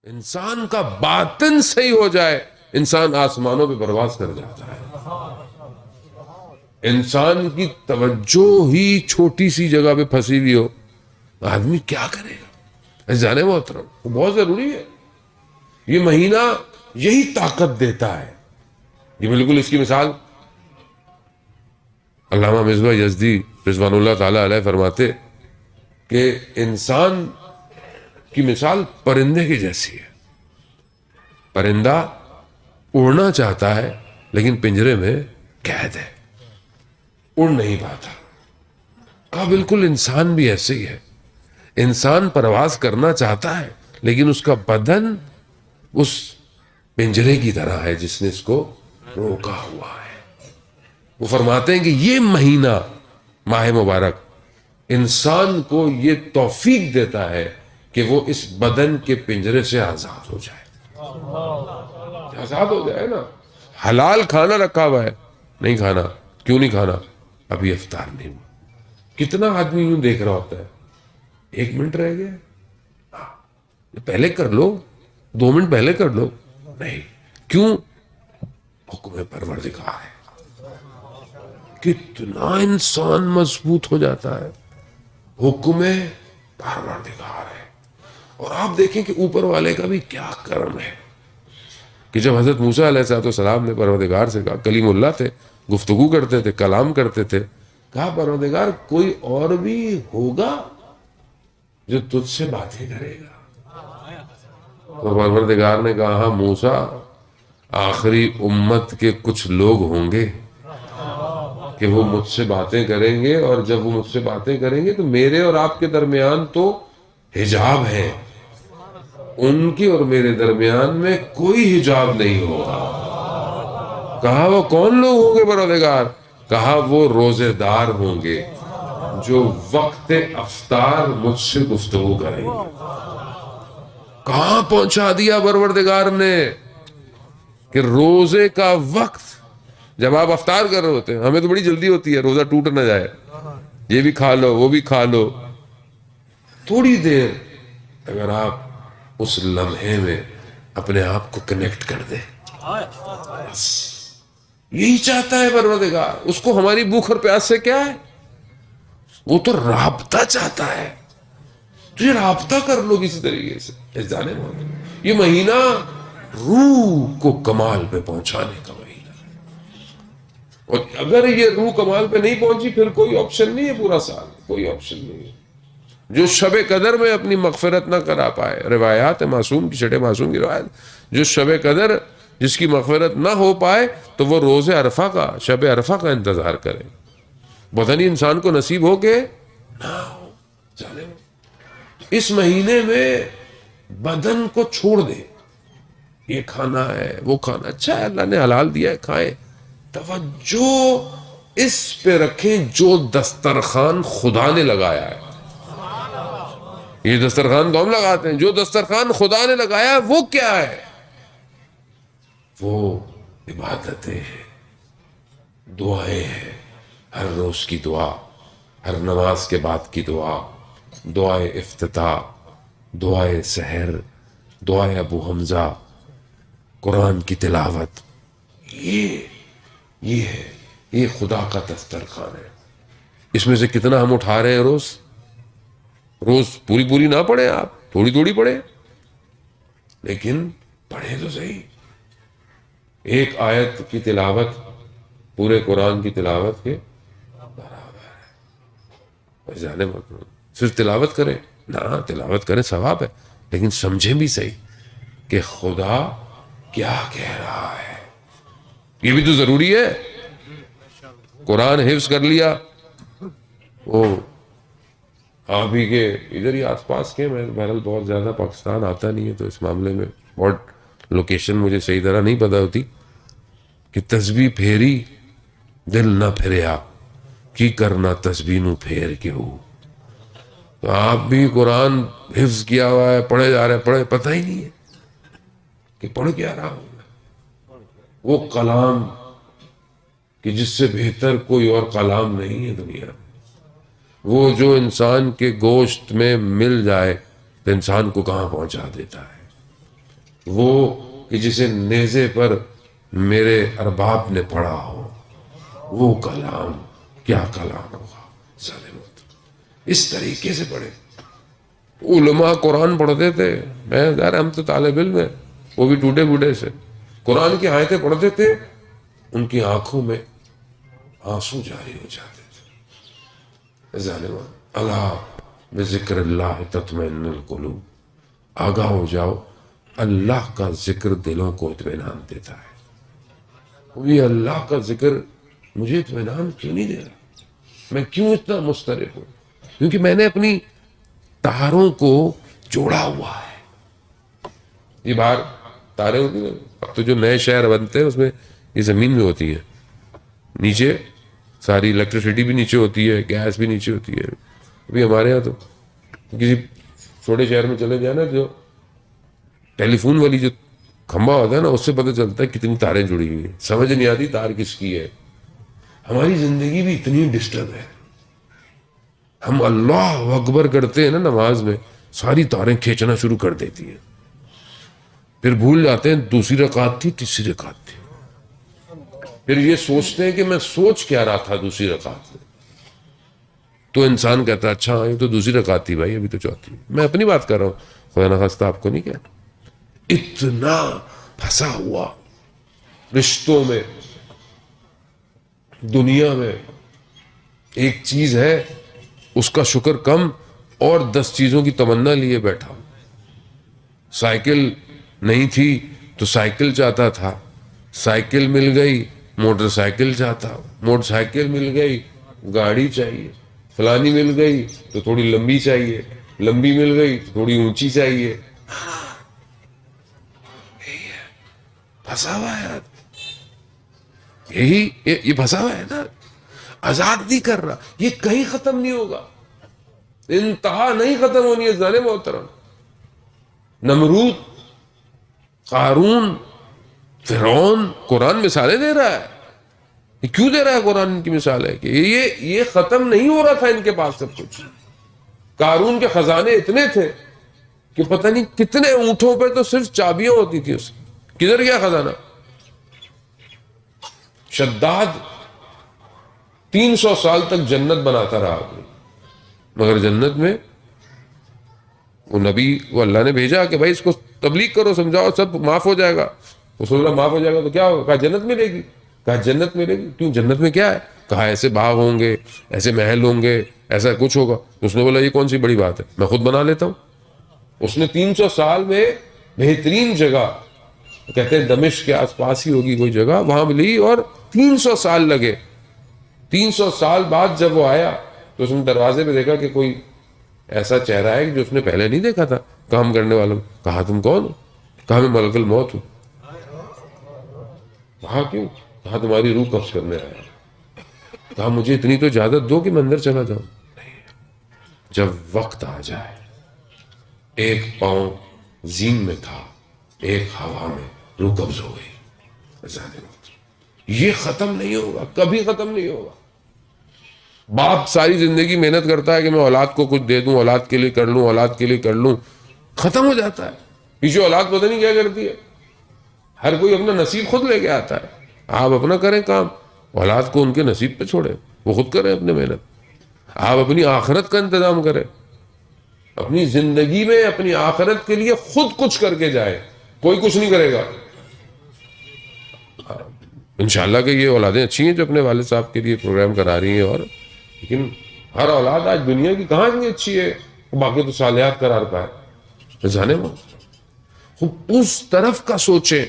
انسان کا باطن صحیح ہو جائے انسان آسمانوں پہ پرواز کر جاتا ہے. انسان کی توجہ ہی چھوٹی سی جگہ پہ پھنسی ہوئی ہو آدمی کیا کرے گا؟ جانے محترم وہ بہت ضروری ہے. یہ مہینہ یہی طاقت دیتا ہے. یہ بالکل اس کی مثال علامہ مصباح یزدی رضوان اللہ تعالی علیہ فرماتے کہ انسان کی مثال پرندے کی جیسی ہے. پرندہ اڑنا چاہتا ہے لیکن پنجرے میں قید ہے، اڑ نہیں پاتا. کہا بالکل انسان بھی ایسے ہی ہے. انسان پرواز کرنا چاہتا ہے لیکن اس کا بدن اس پنجرے کی طرح ہے جس نے اس کو روکا ہوا ہے. وہ فرماتے ہیں کہ یہ مہینہ ماہ مبارک انسان کو یہ توفیق دیتا ہے کہ وہ اس بدن کے پنجرے سے آزاد ہو جائے. آزاد ہو جائے نا. حلال کھانا رکھا ہوا ہے، نہیں کھانا. کیوں نہیں کھانا؟ ابھی افطار نہیں ہوا. کتنا آدمی یوں دیکھ رہا ہوتا ہے 1 منٹ رہ گیا، پہلے کر لو، 2 منٹ پہلے کر لو. نہیں. کیوں؟ حکم پروردگار ہے. کتنا انسان مضبوط ہو جاتا ہے. حکم پروردگار ہے. اور آپ دیکھیں کہ اوپر والے کا بھی کیا کرم ہے کہ جب حضرت موسیٰ علیہ السلام نے پروردگار سے کہا، کلیم اللہ تھے، گفتگو کرتے تھے، کلام کرتے تھے، کہا پروردگار کوئی اور بھی ہوگا جو تجھ سے باتیں کرے گا؟ تو پروردگار نے کہا ہاں موسیٰ، آخری امت کے کچھ لوگ ہوں گے کہ وہ مجھ سے باتیں کریں گے، اور جب وہ مجھ سے باتیں کریں گے تو میرے اور آپ کے درمیان تو حجاب ہے، ان کی اور میرے درمیان میں کوئی حجاب نہیں ہوگا. کہا وہ کون لوگ ہوں گے پروردگار؟ کہا وہ روزے دار ہوں گے جو وقت افطار مجھ سے گفتگو کریں گے. کہاں پہنچا دیا پروردگار نے کہ روزے کا وقت جب آپ افطار کر رہے ہوتے ہیں، ہمیں تو بڑی جلدی ہوتی ہے روزہ ٹوٹ نہ جائے، یہ بھی کھا لو وہ بھی کھا لو. تھوڑی دیر اگر آپ اس لمحے میں اپنے آپ کو کنیکٹ کر دیں، بس یہی چاہتا ہے پروردگار. اس کو ہماری بھوک اور پیاس سے کیا ہے؟ وہ تو رابطہ چاہتا ہے. تو یہ رابطہ کر لو کسی طریقے سے. جانے یہ مہینہ روح کو کمال پہ پہنچانے کا مہینہ ہے. اور اگر یہ روح کمال پہ نہیں پہنچی پھر کوئی آپشن نہیں ہے. پورا سال کوئی آپشن نہیں ہے. جو شب قدر میں اپنی مغفرت نہ کرا پائے، روایات معصوم کی، چھٹے معصوم کی روایت، جو شب قدر جس کی مغفرت نہ ہو پائے تو وہ روز عرفہ کا، شب عرفہ کا انتظار کرے. بدنی انسان کو نصیب ہو کے نہ ہو. جانے اس مہینے میں بدن کو چھوڑ دے. یہ کھانا ہے وہ کھانا، اچھا ہے اللہ نے حلال دیا ہے کھائیں. توجہ اس پہ رکھیں جو دسترخوان خدا نے لگایا ہے. یہ دسترخوان تو ہم لگاتے ہیں، جو دسترخوان خدا نے لگایا وہ کیا ہے؟ وہ عبادتیں ہیں، دعائیں ہیں. ہر روز کی دعا، ہر نماز کے بعد کی دعا، دعائے افتتاح، دعائے سحر، دعائے ابو حمزہ، قرآن کی تلاوت. یہ ہے، یہ خدا کا دسترخوان ہے. اس میں سے کتنا ہم اٹھا رہے ہیں روز پوری نہ پڑھیں آپ، تھوڑی تھوڑی پڑھیں، لیکن پڑھیں تو صحیح. ایک آیت کی تلاوت پورے قرآن کی تلاوت کے برابر ہے. جانے صرف تلاوت کریں نہ، تلاوت کریں ثواب ہے، لیکن سمجھیں بھی صحیح کہ خدا کیا کہہ رہا ہے. یہ بھی تو ضروری ہے. قرآن حفظ کر لیا، وہ آپ ہی کے ادھر ہی آس پاس کے، میں بہرحال بہت زیادہ پاکستان آتا نہیں ہے تو اس معاملے میں بہت لوکیشن مجھے صحیح طرح نہیں پتہ ہوتی، کہ تسبیح پھیری دل نہ پھریا کی کرنا تسبیح نو پھیر کے ہو. تو آپ بھی قرآن حفظ کیا ہوا ہے، پڑھے جا رہے، پڑھے پتہ ہی نہیں ہے کہ پڑھ کیا رہا ہوں. وہ کلام کہ جس سے بہتر کوئی اور کلام نہیں ہے دنیا میں، وہ جو انسان کے گوشت میں مل جائے تو انسان کو کہاں پہنچا دیتا ہے. وہ کہ جسے نیزے پر میرے ارباب نے پڑھا ہو، وہ کلام کیا کلام ہوگا۔ اس طریقے سے پڑھے۔ علماء قرآن پڑھتے تھے، میں یار ہم تو طالب علم ہیں، وہ بھی ٹوٹے بوٹے سے، قرآن کی آیتیں پڑھتے تھے، ان کی آنکھوں میں آنسو جاری ہو جاتے تھے۔ ظالمان، الا بذکر اللہ تطمئن القلوب، آگاہ ہو جاؤ، اللہ کا ذکر دلوں کو اطمینان دیتا ہے۔ یہ اللہ کا ذکر مجھے اطمینان کیوں نہیں دے رہا؟ میں کیوں اتنا مضطرب ہوں؟ کیونکہ میں نے اپنی تاروں کو جوڑا ہوا ہے۔ یہ باہر تاریں ہوتی ہیں، اب تو جو نئے شہر بنتے ہیں اس میں یہ زمین میں ہوتی ہے، نیچے ساری الیکٹریسٹی بھی نیچے ہوتی ہے، گیس بھی نیچے ہوتی ہے۔ ابھی ہمارے یہاں تو کسی چھوٹے شہر میں چلے جائیں نا، جو ٹیلی فون والی جو کھمبا ہوتا ہے نا، اس سے پتہ چلتا ہے کتنی تاریں جڑی ہوئی ہیں، سمجھ نہیں آتی تار کس کی ہے۔ ہماری زندگی بھی اتنی ڈسٹرب ہے، ہم اللہ اکبر کرتے ہیں نا نماز میں، ساری تاریں کھینچنا شروع کر دیتی ہیں، پھر بھول جاتے ہیں دوسری رکعت تھی تیسری رکعت تھی، پھر یہ سوچتے ہیں کہ میں سوچ کیا رہا تھا دوسری رکعت میں، تو انسان کہتا ہے اچھا یہ تو دوسری رکعت تھی بھائی، ابھی تو چوتھی۔ میں اپنی بات کر رہا ہوں، خدا نخواستہ آپ کو نہیں کہتا۔ اتنا پھنسا ہوا رشتوں میں، دنیا میں، ایک چیز ہے اس کا شکر کم اور 10 چیزوں کی تمنا لیے بیٹھا ہوں۔ سائیکل نہیں تھی تو سائیکل چاہتا تھا، سائیکل مل گئی موٹر سائیکل چاہتا، موٹر سائیکل مل گئی گاڑی چاہیے، فلانی مل گئی تو تھوڑی لمبی چاہیے، لمبی مل گئی تو تھوڑی اونچی چاہیے۔ پھنسا ہوا ہے یہی، یہ پھنسا ہوا ہے نا، آزاد نہیں کر رہا، یہ کہیں ختم نہیں ہوگا، انتہا نہیں ختم ہونی ہے۔ ظالم محترم، نمرود، قارون، فرعون، قرآن مثالیں دے رہا ہے۔ یہ کیوں دے رہا ہے قرآن؟ ان کی مثال ہے کہ یہ ختم نہیں ہو رہا تھا ان کے پاس سب کچھ۔ قارون کے خزانے اتنے تھے کہ پتہ نہیں کتنے اونٹوں پہ تو صرف چابیاں ہوتی تھی اس کی۔ کدھر گیا خزانہ؟ شداد 300 سال تک جنت بناتا رہا آدمی، مگر جنت میں وہ نبی وہ اللہ نے بھیجا کہ بھائی اس کو تبلیغ کرو، سمجھاؤ، سب معاف ہو جائے گا۔ اس اللہ معاف ہو جائے گا تو کیا ہوگا؟ کہا جنت ملے گی۔ کہا جنت ملے گی؟ کیوں جنت میں کیا ہے؟ کہا ایسے باغ ہوں گے، ایسے محل ہوں گے، ایسا کچھ ہوگا۔ اس نے بولا یہ کون سی بڑی بات ہے، میں خود بنا لیتا ہوں۔ اس نے 300 سال میں بہترین جگہ، کہتے ہیں دمشق کے آس پاس ہی ہوگی کوئی جگہ، وہاں لی اور 300 سال لگے۔ 300 سال بعد جب وہ آیا تو اس نے دروازے پہ دیکھا کہ کوئی ایسا چہرہ ہے جو اس نے پہلے نہیں دیکھا تھا کام کرنے والوں۔ کہا تم کون ہو؟ کہا میں ملک الموت ہوں۔ کہا کیوں؟ کہا تمہاری روح قبض کرنے آیا۔ کہا مجھے اتنی تو اجازت دو کہ میں اندر چلا جاؤں۔ جب وقت آ جائے، ایک پاؤں زین میں تھا، ایک ہوا میں، روح قبض ہو گئی۔ یہ ختم نہیں ہوگا، کبھی ختم نہیں ہوگا۔ باپ ساری زندگی محنت کرتا ہے کہ میں اولاد کو کچھ دے دوں، اولاد کے لیے کر لوں، اولاد کے لیے کر لوں، ختم ہو جاتا ہے۔ پیچھے اولاد پتہ نہیں کیا کرتی ہے، ہر کوئی اپنا نصیب خود لے کے آتا ہے۔ آپ اپنا کریں کام، اولاد کو ان کے نصیب پہ چھوڑیں، وہ خود کریں اپنے محنت۔ آپ اپنی آخرت کا انتظام کریں، اپنی زندگی میں اپنی آخرت کے لیے خود کچھ کر کے جائیں، کوئی کچھ نہیں کرے گا۔ انشاءاللہ کہ یہ اولادیں اچھی ہیں جو اپنے والد صاحب کے لیے پروگرام کرا رہی ہیں، اور لیکن ہر اولاد آج دنیا کی کہاں اتنی اچھی ہے، باقی تو صالحات قرار پائے۔ جانے وہ اس طرف کا سوچیں،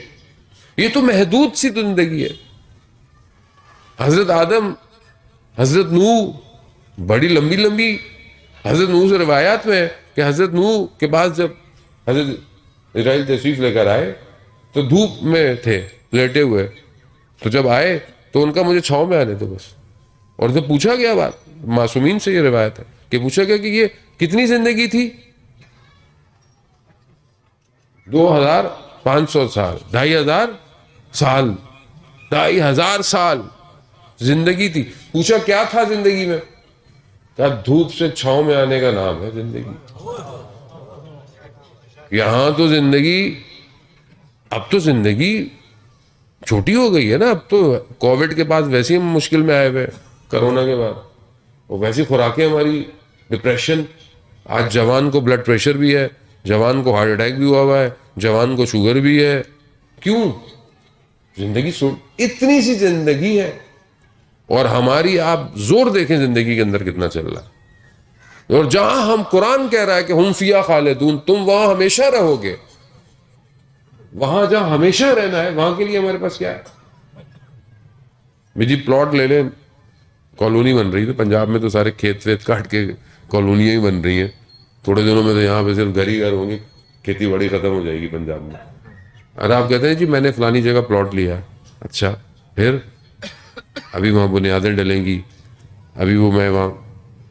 یہ تو محدود سی زندگی ہے۔ حضرت آدم، حضرت نوح، بڑی لمبی لمبی حضرت نوح سے روایات میں ہے کہ حضرت نوح کے پاس جب حضرت اسرائیل تشریف لے کر آئے تو دھوپ میں تھے لیٹے ہوئے، تو جب آئے تو ان کا مجھے چھاؤں میں آنے دو بس۔ اور جب پوچھا گیا، بات معصومین سے یہ روایت ہے کہ پوچھا گیا کہ یہ کتنی زندگی تھی؟ 2500 سال، 2500 سال، 2500 سال زندگی تھی۔ پوچھا کیا تھا زندگی میں؟ کہا دھوپ سے چھاؤں میں آنے کا نام ہے زندگی۔ یہاں تو زندگی اب تو زندگی چھوٹی ہو گئی ہے نا. اب تو کووڈ کے بعد ویسے ہی ہم مشکل میں آئے ہوئے, کرونا کے بعد, وہ ویسی خوراکیں ہماری, ڈپریشن. آج جوان کو بلڈ پریشر بھی ہے, جوان کو ہارٹ اٹیک بھی ہوا ہے, جوان کو شوگر بھی ہے. کیوں؟ زندگی اتنی سی زندگی ہے, اور ہماری آپ زور دیکھیں زندگی کے اندر کتنا چل رہا ہے. اور جہاں ہم قرآن کہہ رہا ہے کہ ہم فیہا خالدون, تم وہاں ہمیشہ رہو گے, وہاں جہاں ہمیشہ رہنا ہے وہاں کے لیے ہمارے پاس کیا ہے؟ جی پلاٹ لے لیں, کالونی بن رہی ہے پنجاب میں, تو سارے کھیت ویت کاٹ کے کالونیاں ہی بن رہی ہیں. تھوڑے دنوں میں تو یہاں پہ صرف گھر ہی گھر ہوں گے, کھیتی باڑی ختم ہو جائے گی پنجاب میں. اور آپ کہتے ہیں جی میں نے فلانی جگہ پلاٹ لیا, اچھا پھر ابھی وہاں بنیادیں ڈلیں گی, ابھی وہ میں وہاں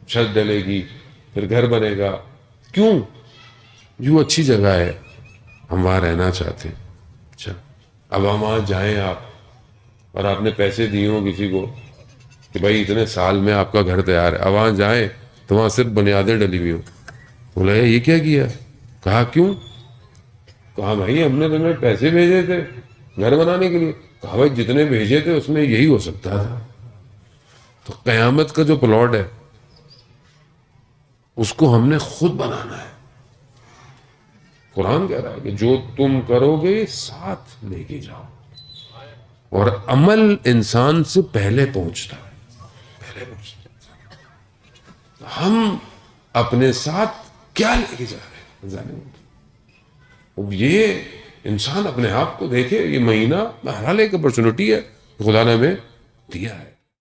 چھت ڈلے گی, پھر گھر بنے گا. کیوں؟ جو اچھی جگہ ہے ہم وہاں رہنا چاہتے ہیں. اچھا اب ہم وہاں جائیں آپ, اور آپ نے پیسے دیے ہوں کسی کو کہ بھائی اتنے سال میں آپ کا گھر تیار ہے, اب وہاں جائیں تو وہاں صرف بنیادیں ڈلی ہوئی ہوں. بولا یہ کیا کیا؟ کہا کیوں؟ کہا بھائی ہم نے تمہیں پیسے بھیجے تھے گھر بنانے کے لیے. کہا بھائی جتنے بھیجے تھے اس میں یہی ہو سکتا تھا. تو قیامت کا جو پلاٹ ہے اس کو ہم نے خود بنانا ہے. قرآن کہہ رہا ہے کہ جو تم کرو گے ساتھ لے کے جاؤ, اور عمل انسان سے پہلے پہنچتا ہے. ہم اپنے ساتھ کیا لے کے جا رہے ہیں؟ اب یہ انسان اپنے آپ کو دیکھے, یہ مہینہ حلال ایک اپرچونٹی ہے خدا نے ہمیں دیا ہے.